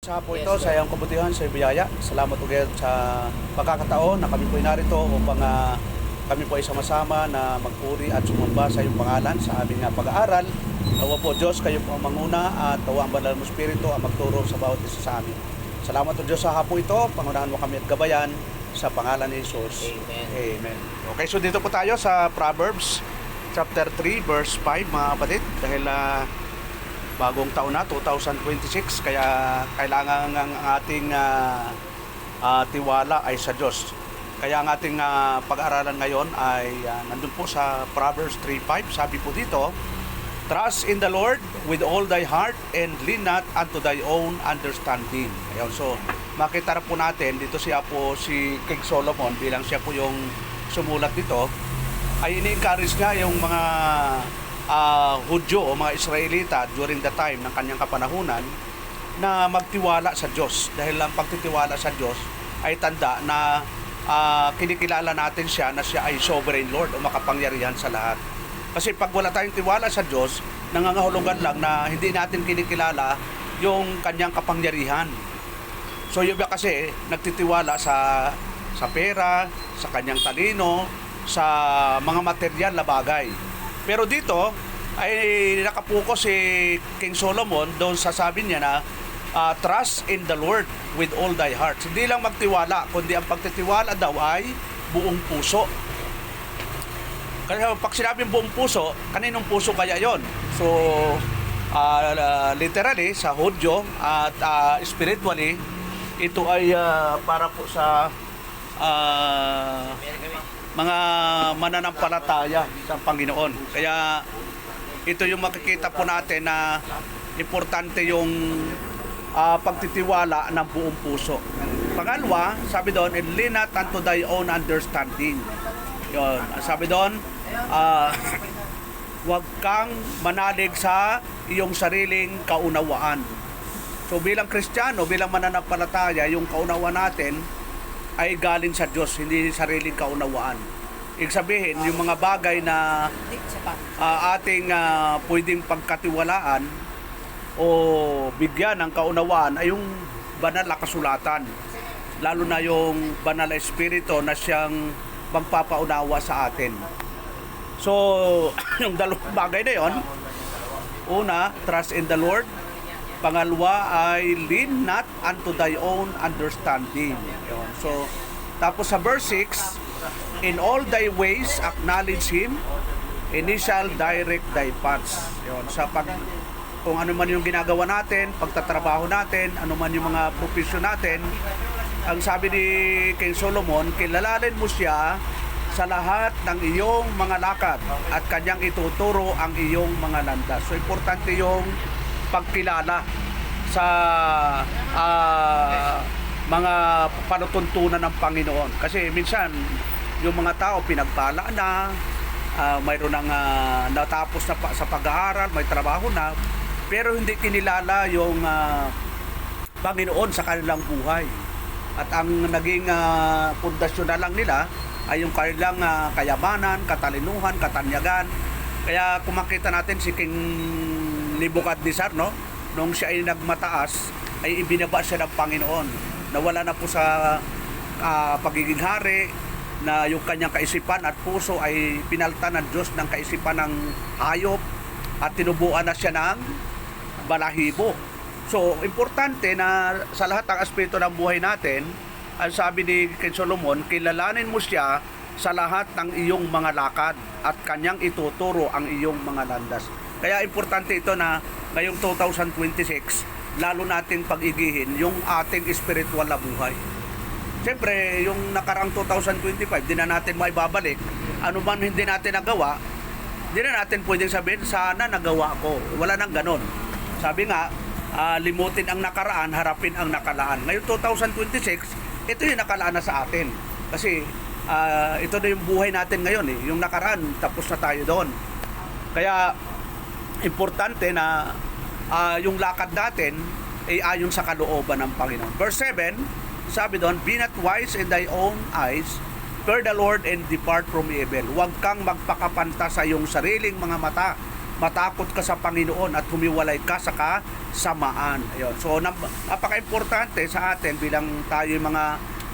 Sa po ito, sa iyong kabutihan, sa biyaya. Salamat ulit sa pagkakataon na kami po ay narito upang kami po ay sama-sama na magpuri at sumamba sa iyong pangalan sa aming pag-aaral. Nawa po Diyos, kayo po ang manguna at tawa ang banal mo Espiritu ang magturo sa bawat isa sa amin. Salamat o Diyos sa hapon ito, pangunahan mo kami at gabayan sa pangalan ni Jesus. Amen. Amen. Okay, so dito po tayo sa Proverbs chapter 3 verse 5 mga kapatid. Dahil bagong taon na, 2026, kaya kailangan ang ating tiwala ay sa Diyos. Kaya ang ating pag-aralan ngayon ay nandun po sa Proverbs 3:5. Sabi po dito, trust in the Lord with all thy heart and lean not unto thy own understanding. Ayun, so makita na po natin dito siya po si King Solomon bilang siya po yung sumulat dito, ay ini-encourage niya yung mga Hudyo o mga Israelita during the time ng kanyang kapanahunan na magtiwala sa Diyos, dahil ang pagtitiwala sa Diyos ay tanda na kinikilala natin siya na siya ay sovereign Lord o makapangyarihan sa lahat. Kasi pag wala tayong tiwala sa Diyos, nangangahulugan lang na hindi natin kinikilala yung kanyang kapangyarihan. So yung iba kasi nagtitiwala sa pera, sa kanyang talino, sa mga material na bagay. Pero dito ay nakapuko si King Solomon doon sa sabi niya na trust in the Lord with all thy heart. Hindi lang magtiwala, kundi ang pagtitiwala daw ay buong puso. Kasi pag sinabing buong puso, kaninong puso kaya yon? So literally sa Hudyo at spiritually, ito ay para po sa mga mananampalataya sa Panginoon. Kaya ito yung makikita po natin na importante yung pagtitiwala ng buong puso. Pangalawa, sabi doon, and lean not unto thy own understanding. Yun. Sabi doon, huwag kang manalig sa iyong sariling kaunawaan. So bilang Kristiyano, bilang mananampalataya, yung kaunawaan natin ay galing sa Diyos, hindi sariling kaunawaan. Ibig sabihin, yung mga bagay na ating pwedeng pagkatiwalaan o bigyan ng kaunawaan ay yung banal na kasulatan. Lalo na yung banal na espiritu na siyang magpapaunawa sa atin. So, yung dalawang bagay na yon, una, trust in the Lord. Pangalawa ay lean not unto thy own understanding. Yun. So, tapos sa verse 6, in all thy ways acknowledge Him, and He shall direct thy paths. Yun. Kung ano man yung ginagawa natin, pagtatrabaho natin, ano man yung mga profesyon natin, ang sabi ni King Solomon, kilalanin mo siya sa lahat ng iyong mga lakad at kanyang ituturo ang iyong mga landas. So, importante yung pagkilala sa mga panutuntunan ng Panginoon. Kasi minsan, yung mga tao pinagpala na, mayroon ng natapos na sa pag-aaral, may trabaho na, pero hindi kinilala yung Panginoon sa kanilang buhay. At ang naging pundasyon na lang nila ay yung kanilang kayamanan, katalinuhan, katanyagan. Kaya kung makita natin si King Nebukadnezar, no? Nung siya ay nagmataas, ay ibinaba siya ng Panginoon. Nawala na po sa pagiging hari, na yung kanyang kaisipan at puso ay pinalta ng Diyos ng kaisipan ng hayop at tinubuan na siya ng balahibo. So, importante na sa lahat ng aspeto ng buhay natin, ang sabi ni King Solomon, kilalanin mo siya sa lahat ng iyong mga lakad at kanyang ituturo ang iyong mga landas. Kaya importante ito na ngayong 2026, lalo natin pag-igihin yung ating spiritual na buhay. Siyempre, yung nakaraang 2025, di na natin maibabalik. Ano man hindi natin nagawa, di na natin pwedeng sabihin, sana nagawa ko. Wala nang ganon. Sabi nga, limutin ang nakaraan, harapin ang nakalaan. Ngayon 2026, ito yung nakalaan na sa atin. Kasi ito na yung buhay natin ngayon. Yung nakaraan, tapos na tayo doon. Kaya, importante na yung lakad natin ay ayon sa kalooban ng Panginoon. Verse 7, sabi doon, be not wise in thy own eyes, fear the Lord and depart from evil. Huwag kang magpakapanta sa iyong sariling mga mata matakot ka sa Panginoon at humiwalay ka sa kasamaan. Ayun. So napaka-importante sa atin bilang tayo mga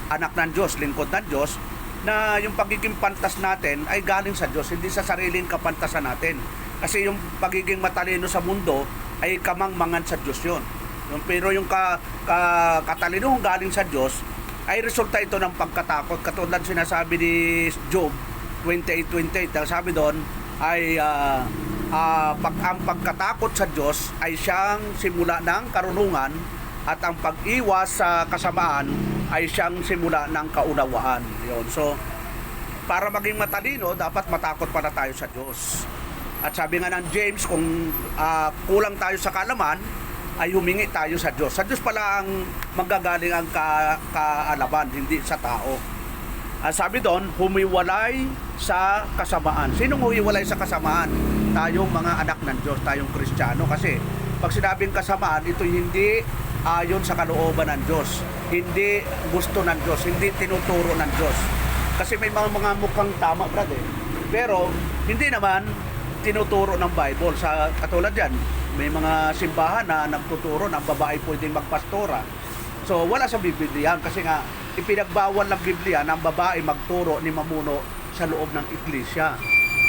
anak ng Diyos, lingkod ng Diyos, na yung pagiging pantas natin ay galing sa Diyos, hindi sa sariling kapantasan natin. Kasi yung pagiging matalino sa mundo ay kamangmangan sa Diyos yun. Pero yung katalinohong galing sa Diyos ay resulta ito ng pagkatakot. Katulad sinasabi ni Job 28:28, ang sabi doon ay ang pagkatakot sa Diyos ay siyang simula ng karunungan at ang pag-iwas sa kasamaan ay siyang simula ng kaunawaan. Yun. So, para maging matalino, dapat matakot pala tayo sa Diyos. At sabi nga ng James, kung kulang tayo sa kaalaman, ay humingi tayo sa Diyos. Sa Diyos pala ang magagaling ang kaalaman, hindi sa tao. Sabi doon, humiwalay sa kasamaan. Sinong humiwalay sa kasamaan? Tayong mga anak ng Diyos, tayong Kristiyano. Kasi pag sinabing kasamaan, ito hindi ayon sa kalooban ng Diyos. Hindi gusto ng Diyos, hindi tinuturo ng Diyos. Kasi may mga mukhang tama, brother. Pero hindi naman tinuturo ng Bible. Sa katulad yan, may mga simbahan na nagtuturo ng babae pwedeng magpastora. So wala sa Biblia kasi nga ipinagbawal ng Biblia na ang babae magturo ni mamuno sa loob ng iglesia.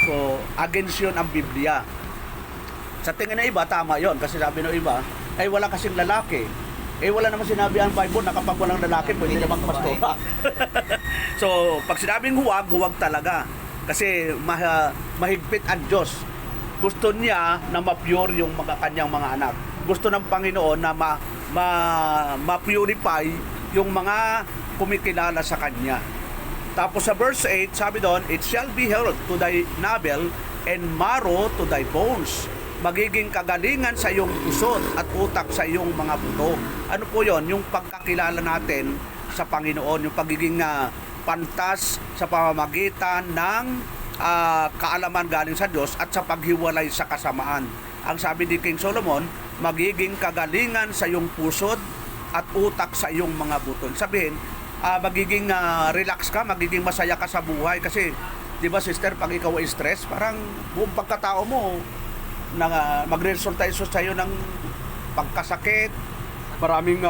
So against yun ang Biblia. Sa tingin ng iba, tama yon kasi sabi ng iba, ay wala kasing lalaki. Wala naman sinabi ang Bible na kapag walang lalaki pwede na magpastora. So pag sinabing huwag, huwag talaga. Kasi mahigpit ang Diyos. Gusto niya na ma-pure yung kanyang mga anak. Gusto ng Panginoon na ma-purify yung mga kumikilala sa Kanya. Tapos sa verse 8, sabi doon, it shall be health to thy navel and marrow to thy bones. Magiging kagalingan sa iyong pusod at utak sa iyong mga buto. Ano po yon? Yung pagkakilala natin sa Panginoon, yung pagiging pantas sa pamamagitan ng kaalaman galing sa Diyos at sa paghiwalay sa kasamaan. Ang sabi ni King Solomon, magiging kagalingan sa iyong pusod at utak sa iyong mga buto. Sabihin, magiging relax ka, magiging masaya ka sa buhay kasi, di ba sister, pag ikaw ay stress, parang buong pagkatao mo magre-resulta iso sa iyo ng pagkasakit, maraming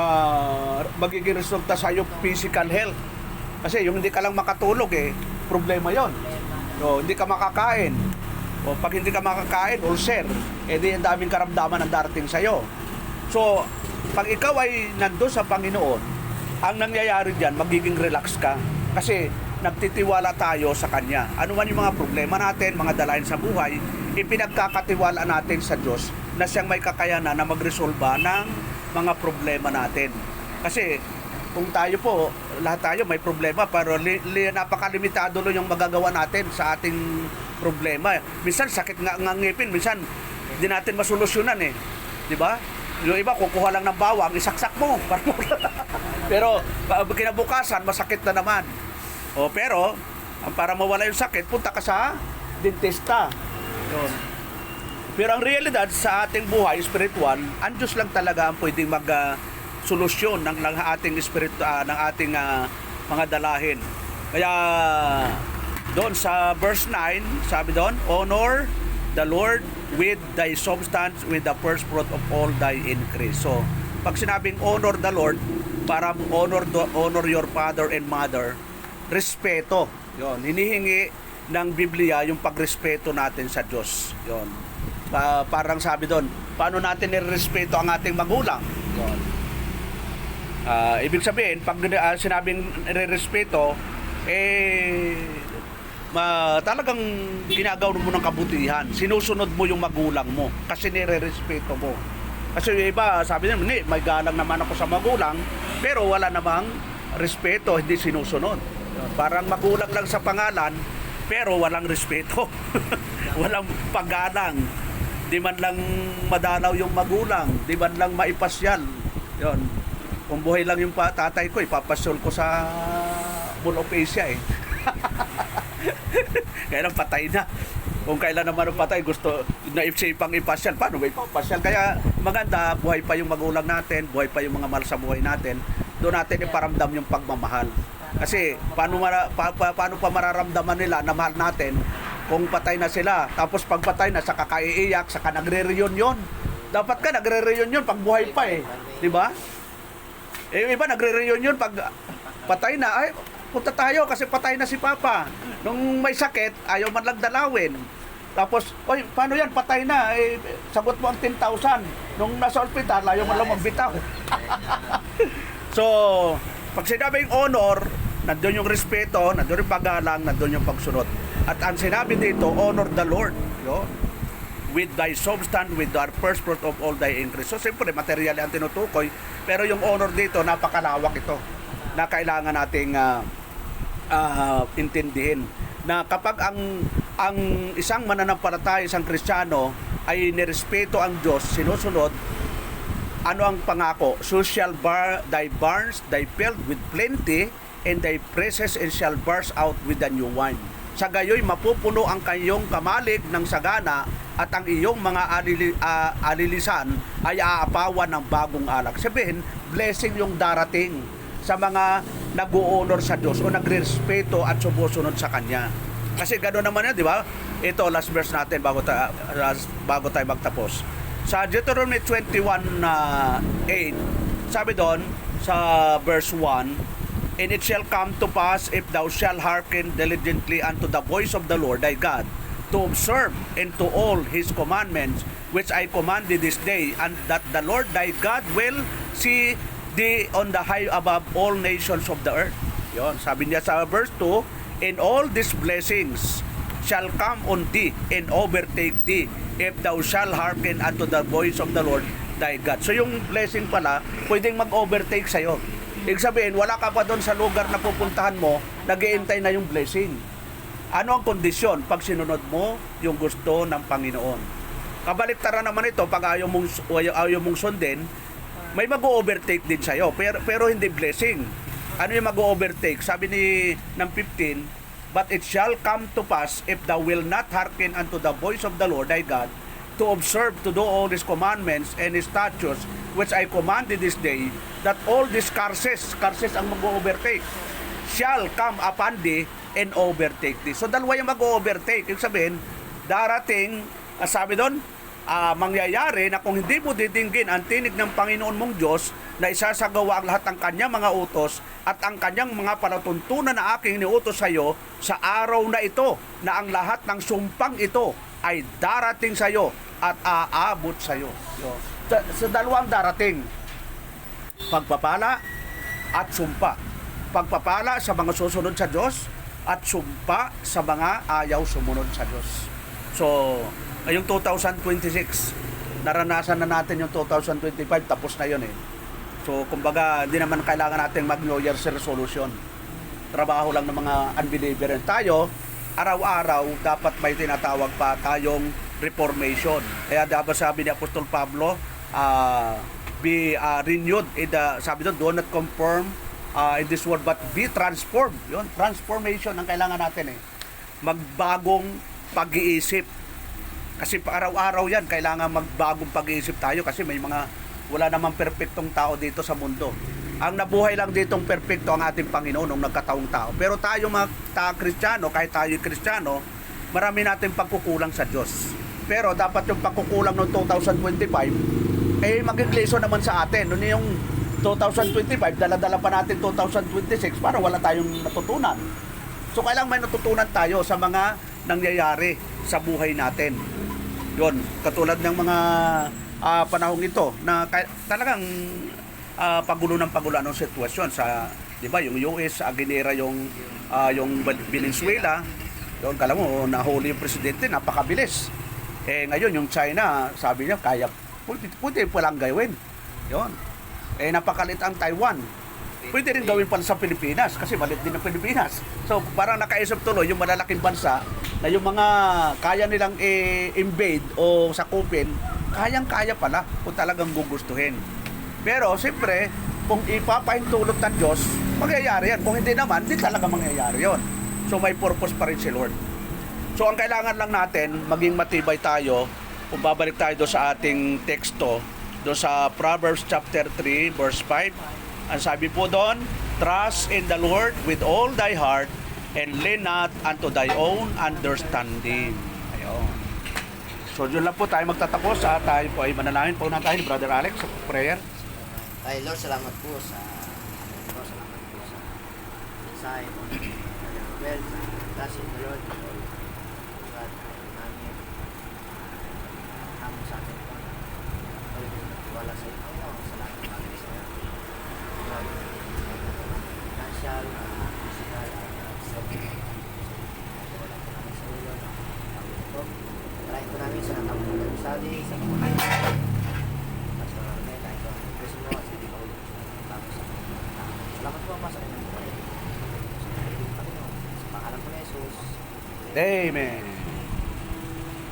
magiging resulta sa iyo physical health. Kasi yung hindi ka lang makatulog problema yon. So, hindi ka makakain. O pag hindi ka makakain, ulcer, di ang daming karamdaman ang darating sa iyo. So, pag ikaw ay nandoon sa Panginoon, ang nangyayari diyan, magiging relax ka. Kasi nagtitiwala tayo sa Kanya. Ano man yung mga problema natin, mga dalahin sa buhay, ipinagkakatiwala natin sa Diyos na siyang may kakayanan na magresolba ng mga problema natin. Kasi kung tayo po, lahat tayo may problema, pero napakalimitado lang yung magagawa natin sa ating problema. Minsan sakit nga ang ngipin, minsan hindi natin masolusyonan di ba? Yung iba kukuha lang ng bawang, isaksak mo. Pero kinabukasan masakit na naman. Pero para mawala yung sakit, punta ka sa dentista. Yun. Pero ang realidad sa ating buhay spiritual, ang Diyos lang talaga ang pwedeng solusyon ng ating ng ating mga dalahin. Kaya doon sa verse 9, sabi doon, honor the Lord with thy substance, with the first fruit of all thy increase. So, pag sinabing honor the Lord, para honor your father and mother, respeto. Yon, hinihingi ng Biblia yung pagrespeto natin sa Diyos. Yon. Parang sabi doon, paano natin nirespeto ang ating magulang? Yon. Ibig sabihin, pag sinabing nirespeto, talagang ginagawa mo ng kabutihan. Sinusunod mo yung magulang mo kasi nirerespeto mo. Kasi yung iba, sabi nila, may galang naman ako sa magulang, pero wala namang respeto, hindi sinusunod. Parang magulang lang sa pangalan, pero walang respeto. Walang paggalang. Di man lang madalaw yung magulang, di man lang maipasyal. Yon. Kung buhay lang yung tatay ko, ipapasyal ko sa Mall of Asia Kaya lang patay na. Kung kailan naman ang patay, gusto na pang ipasyal, paano may ipapasyal? Kaya maganda, buhay pa yung magulang natin, buhay pa yung mga mahal sa buhay natin, doon natin iparamdam yung pagmamahal. Kasi paano pa mararamdaman nila na mahal natin kung patay na sila. Tapos pag patay na, saka kaiiyak, saka nagre-reunion. Dapat ka nagre-reunion pag buhay pa eh. Di ba? Eh, iba nagre-reunion pag patay na. Ay, punta tayo kasi patay na si Papa. Nung may sakit, ayaw man lang dalawin. Tapos, oy, paano yan? Patay na. Eh, sagot mo ang 10,000. Nung nasa ospital, ayaw man lang magbitaw. So, pag sinabing honor, nandun yung respeto, nandun yung paggalang, nandun yung pagsunod. At ang sinabi dito, honor the Lord. Yun. With thy substance, with thy first fruit of all thy increase. So, siyempre, material ang tinutukoy. Pero yung honor dito, napakalawak ito na kailangan nating intindihin. Na kapag ang isang mananampalataya, isang Kristiyano, ay nirespeto ang Diyos, sinusunod, ano ang pangako? So shall thy barns, thy field with plenty, and thy presses and shall burst out with the new wine. Sa gayoy mapupuno ang kayong kamalig ng sagana at ang iyong mga alilisan ay aapawan ng bagong alak. Sabihin, blessing yung darating sa mga nag-o-honor sa Diyos o nagrespeto at sumusunod sa Kanya. Kasi gano'n naman yan, di ba? Ito, last verse natin bago tayo magtapos. Sa Deuteronomy 21:8, sabi doon sa verse 1, and it shall come to pass, if thou shalt hearken diligently unto the voice of the Lord thy God, to observe and to all his commandments, which I command thee this day, and that the Lord thy God will see thee on the high above all nations of the earth. Yon, sabi niya sa verse 2, and all these blessings shall come on thee and overtake thee, if thou shalt hearken unto the voice of the Lord thy God. So yung blessing pala, pwedeng mag-overtake sa'yo. Ibig sabihin, wala ka pa doon sa lugar na pupuntahan mo, nag-iintay na yung blessing. Ano ang kondisyon? Pag sinunod mo yung gusto ng Panginoon. Kabaliktaran naman ito, pag ayaw mong sundin, may mag-overtake din sa'yo, pero hindi blessing. Ano yung mag-overtake? Sabi ng 15, but it shall come to pass, if thou will not hearken unto the voice of the Lord thy God, to observe to do all his commandments and his statutes, which I commanded this day, that all these curses ang mag-overtake, shall come upon thee and overtake thee. So dalawa yung mag-overtake. Ibig sabihin, darating, sabi doon, mangyayari na kung hindi mo didinggin ang tinig ng Panginoon mong Diyos, na isasagawa ang lahat ng kanyang mga utos at ang kanyang mga palatuntunan na aking iniutos sa iyo sa araw na ito, na ang lahat ng sumpang ito ay darating sa iyo at aabot sa iyo. Sa dalawang darating, pagpapala at sumpa. Pagpapala sa mga susunod sa Diyos at sumpa sa mga ayaw sumunod sa Diyos. So, ngayong 2026, naranasan na natin yung 2025, tapos na yun eh. So, kumbaga, hindi naman kailangan natin mag-New Year's resolution. Trabaho lang ng mga unbeliever. Tayo, araw-araw, dapat may tinatawag pa tayong reformation. Kaya dapat sabi ni Apostol Pablo, be renewed in the, sabi doon, do not conform in this world, but be transformed. Yun, transformation ang kailangan natin eh. Magbagong pag-iisip. Kasi araw-araw yan, kailangan magbagong pag-iisip tayo kasi may mga, wala namang perpektong tao dito sa mundo. Ang nabuhay lang ditong perpekto ang ating Panginoon nung nagkataong tao. Pero tayo mga Kristiyano, kahit tayo Kristiyano, marami natin pagkukulang sa Diyos. Pero dapat yung pagkukulang ng 2025, maging lesson naman sa atin. Noon yung 2025, dala-dala pa natin 2026, parang wala tayong natutunan. So kailangan may natutunan tayo sa mga nangyayari sa buhay natin. Yun, katulad ng mga panahong ito na talagang pagulo ng pagulo ng sitwasyon sa, di ba, yung US, ginera yung Venezuela. Doon kala mo, nahuli yung presidente, napakabilis. Ngayon, yung China, sabi niya, kaya, pwede palang gawin. Yun. Napakalit ang Taiwan. Pwede rin gawin pala sa Pilipinas, kasi malit din ang Pilipinas. So, parang nakaisip tuloy yung malalaking bansa na yung mga kaya nilang invade o sakupin, kayang-kaya pala kung talagang gugustuhin. Pero, siyempre, kung ipapahintulot ng Diyos, mangyayari yan. Kung hindi naman, hindi talaga mangyayari yon. So, may purpose pa rin si Lord. So, ang kailangan lang natin, maging matibay tayo, kung babalik tayo doon sa ating teksto, doon sa Proverbs chapter 3, verse 5. Ang sabi po doon, trust in the Lord with all thy heart, and lean not unto thy own understanding. Ayun. So, yun lang po tayo magtatapos. Tayo po ay manalangin po na tayo ni Brother Alex sa prayer. Ay, Lord, salamat po sa salamat po sa mensahe po ng Brother Ruel, sa blessing the Lord, God, namin, namin sa atin po na kayo po nagtiwala sa inyo. Salamat namin sa inyo. Lord, financial, physical, self-care. Wala po namin sa inyo, Lord. Tarayin po namin sa natapos ng sabi, sa mga salamat po Ama sa inyong buhay. Sa pangalan po ni Jesus. Amen.